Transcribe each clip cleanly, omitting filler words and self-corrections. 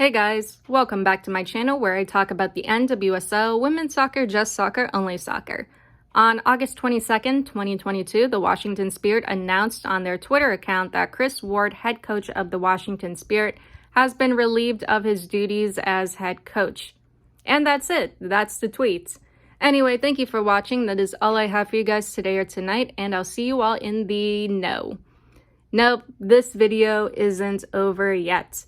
Hey guys, welcome back to my channel where I talk about the NWSL, women's soccer, just soccer, only soccer. On August 22nd, 2022, the Washington Spirit announced on their Twitter account that Kris Ward, head coach of the Washington Spirit, has been relieved of his duties as head coach. And that's it. That's the tweet. Anyway, thank you for watching. That is all I have for you guys today or tonight, and I'll see you all in the know. Nope, this video isn't over yet.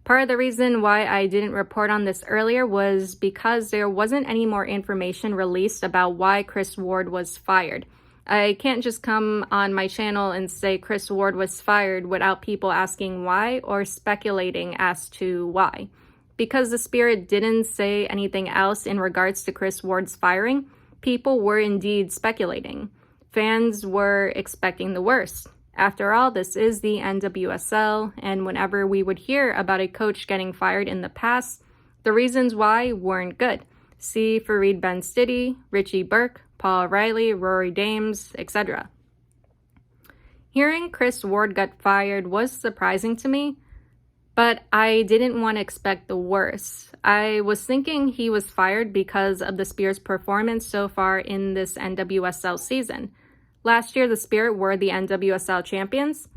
Part of the reason why I didn't report on this earlier was because there wasn't any more information released about why Kris Ward was fired. I can't just come on my channel and say Kris Ward was fired without people asking why or speculating as to why. Because the Spirit didn't say anything else in regards to Kris Ward's firing, people were indeed speculating. Fans were expecting the worst. After all, this is the NWSL, and whenever we would hear about a coach getting fired in the past, the reasons why weren't good. See Farid Ben-Stiddy, Richie Burke, Paul Riley, Rory Dames, etc. Hearing Kris Ward got fired was surprising to me, but I didn't want to expect the worst. I was thinking he was fired because of the Spirit's performance so far in this NWSL season. Last year, the Spirit were the NWSL champions.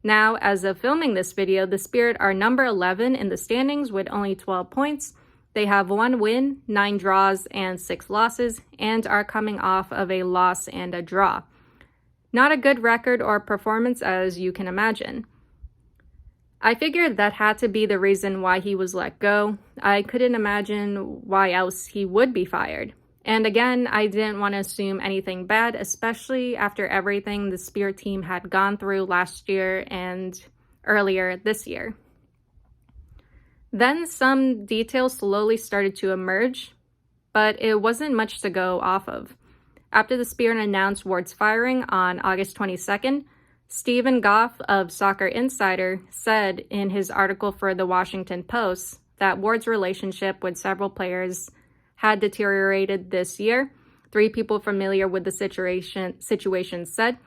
Now, as of filming this video, the Spirit are number 11 in the standings with only 12 points. They have 1 win, 9 draws, and 6 losses, and are coming off of a loss and a draw. Not a good record or performance, as you can imagine. I figured that had to be the reason why he was let go. I couldn't imagine why else he would be fired. And again, I didn't want to assume anything bad, especially after everything the Spirit team had gone through last year and earlier this year. Then some details slowly started to emerge, but it wasn't much to go off of. After the Spirit announced Ward's firing on August 22nd, Stephen Goff of Soccer Insider said in his article for the Washington Post that Ward's relationship with several players had deteriorated this year. 3 people familiar with the situation said.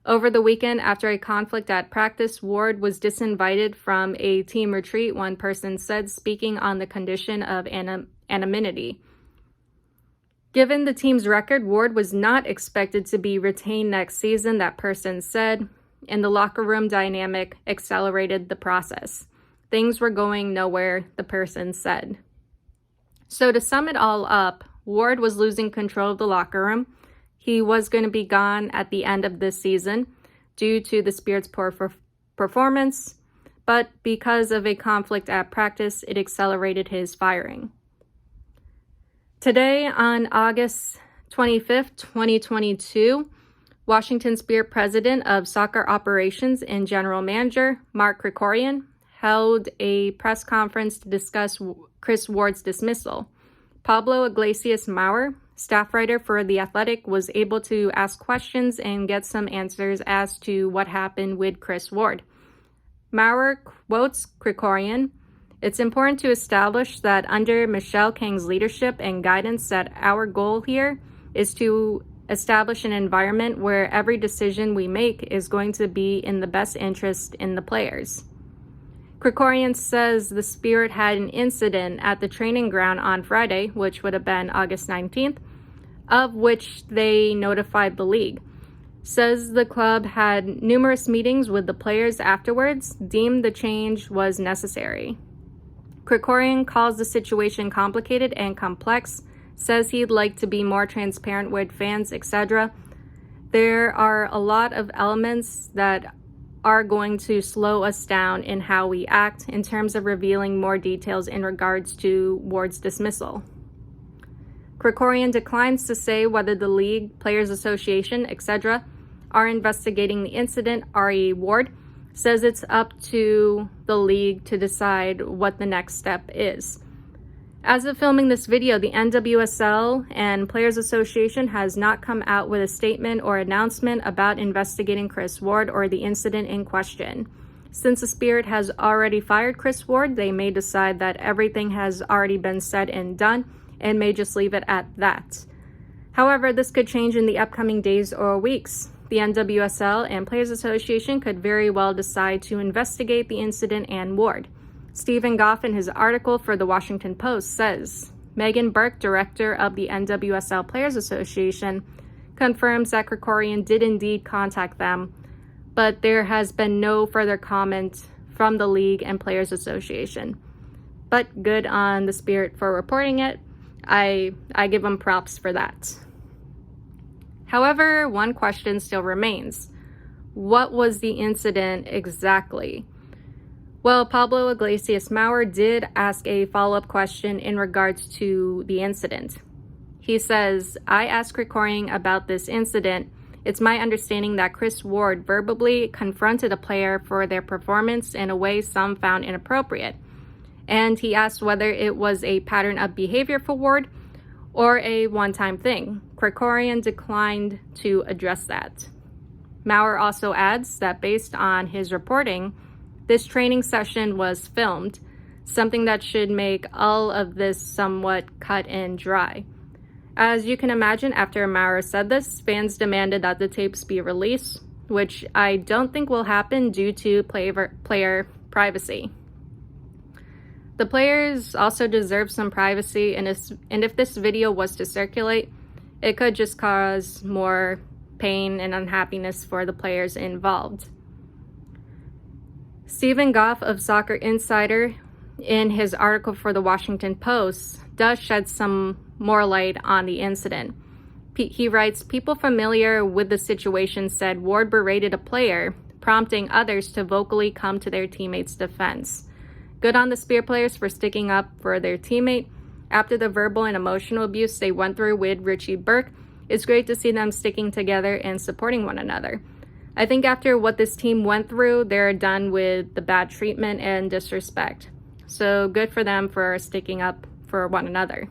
Over the weekend, after a conflict at practice, Ward was disinvited from a team retreat, one person said, speaking on the condition of anonymity. Given the team's record, Ward was not expected to be retained next season, that person said, and the locker room dynamic accelerated the process. Things were going nowhere, the person said. So to sum it all up, Ward was losing control of the locker room. He was going to be gone at the end of this season due to the Spirit's poor performance, but because of a conflict at practice, it accelerated his firing. Today, on August 25th, 2022, Washington Spirit President of Soccer Operations and General Manager Mark Krikorian held a press conference to discuss Kris Ward's dismissal. Pablo Iglesias Maurer, staff writer for The Athletic, was able to ask questions and get some answers as to what happened with Kris Ward. Maurer quotes Krikorian, "It's important to establish that under Michelle Kang's leadership and guidance that our goal here is to establish an environment where every decision we make is going to be in the best interest in the players." Krikorian says the Spirit had an incident at the training ground on Friday, which would have been August 19th, of which they notified the league. Says the club had numerous meetings with the players afterwards, deemed the change was necessary. Krikorian calls the situation complicated and complex, says he'd like to be more transparent with fans, etc. There are a lot of elements that are going to slow us down in how we act in terms of revealing more details in regards to Ward's dismissal. Krikorian declines to say whether the league, Players Association, etc. are investigating the incident. R.E. Ward says it's up to the league to decide what the next step is. As of filming this video, the NWSL and Players Association has not come out with a statement or announcement about investigating Kris Ward or the incident in question. Since the Spirit has already fired Kris Ward, they may decide that everything has already been said and done and may just leave it at that. However, this could change in the upcoming days or weeks. The NWSL and Players Association could very well decide to investigate the incident and Ward. Stephen Goff, in his article for the Washington Post, says, Megan Burke, director of the NWSL Players Association, confirms that Krikorian did indeed contact them, but there has been no further comment from the league and Players Association. But good on the Spirit for reporting it. I give them props for that. However, one question still remains. What was the incident exactly? Well, Pablo Iglesias Maurer did ask a follow-up question in regards to the incident. He says, I asked Krikorian about this incident. It's my understanding that Kris Ward verbally confronted a player for their performance in a way some found inappropriate. And he asked whether it was a pattern of behavior for Ward or a one-time thing. Krikorian declined to address that. Maurer also adds that based on his reporting, this training session was filmed, something that should make all of this somewhat cut and dry. As you can imagine, after Maurer said this, fans demanded that the tapes be released, which I don't think will happen due to player privacy. The players also deserve some privacy, and if this video was to circulate, it could just cause more pain and unhappiness for the players involved. Stephen Goff of Soccer Insider, in his article for the Washington Post, does shed some more light on the incident. He writes, people familiar with the situation said Ward berated a player, prompting others to vocally come to their teammates' defense. Good on the Spirit players for sticking up for their teammate. After the verbal and emotional abuse they went through with Richie Burke, it's great to see them sticking together and supporting one another. I think after what this team went through, they're done with the bad treatment and disrespect. So good for them for sticking up for one another.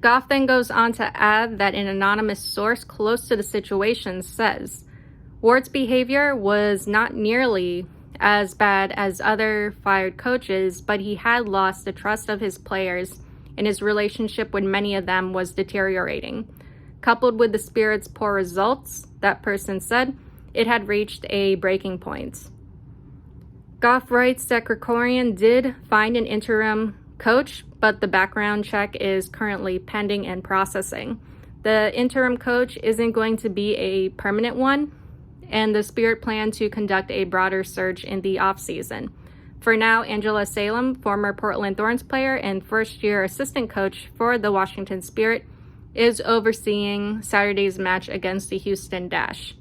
Goff then goes on to add that an anonymous source close to the situation says, Ward's behavior was not nearly as bad as other fired coaches, but he had lost the trust of his players and his relationship with many of them was deteriorating. Coupled with the Spirit's poor results, that person said, it had reached a breaking point. Goff writes that Krikorian did find an interim coach, but the background check is currently pending and processing. The interim coach isn't going to be a permanent one, and the Spirit plan to conduct a broader search in the offseason. For now, Angela Salem, former Portland Thorns player and first-year assistant coach for the Washington Spirit, is overseeing Saturday's match against the Houston Dash.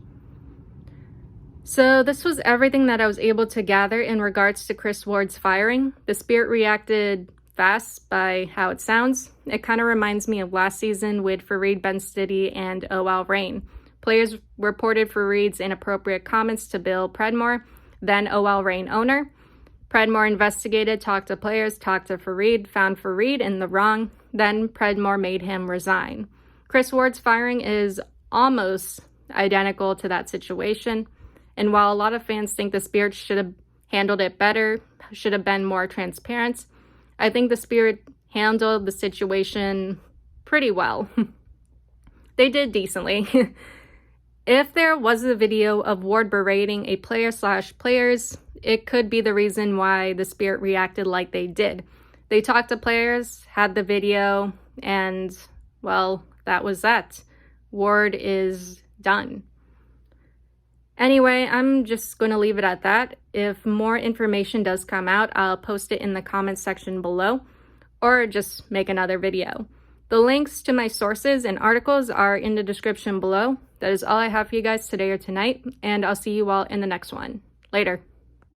So this was everything that I was able to gather in regards to Kris Ward's firing. The Spirit reacted fast by how it sounds. It kind of reminds me of last season with Fareed Benstiti and OL Reign. Players reported Fareed's inappropriate comments to Bill Predmore, then OL Reign owner. Predmore investigated, talked to players, talked to Fareed, found Fareed in the wrong, then Predmore made him resign. Kris Ward's firing is almost identical to that situation, and while a lot of fans think the Spirit should have handled it better, should have been more transparent, I think the Spirit handled the situation pretty well. They did decently. If there was a video of Ward berating a player/players, it could be the reason why the Spirit reacted like they did. They talked to players, had the video, and, well, that was that. Ward is done. Anyway, I'm just going to leave it at that. If more information does come out, I'll post it in the comments section below, or just make another video. The links to my sources and articles are in the description below. That is all I have for you guys today or tonight, and I'll see you all in the next one. Later.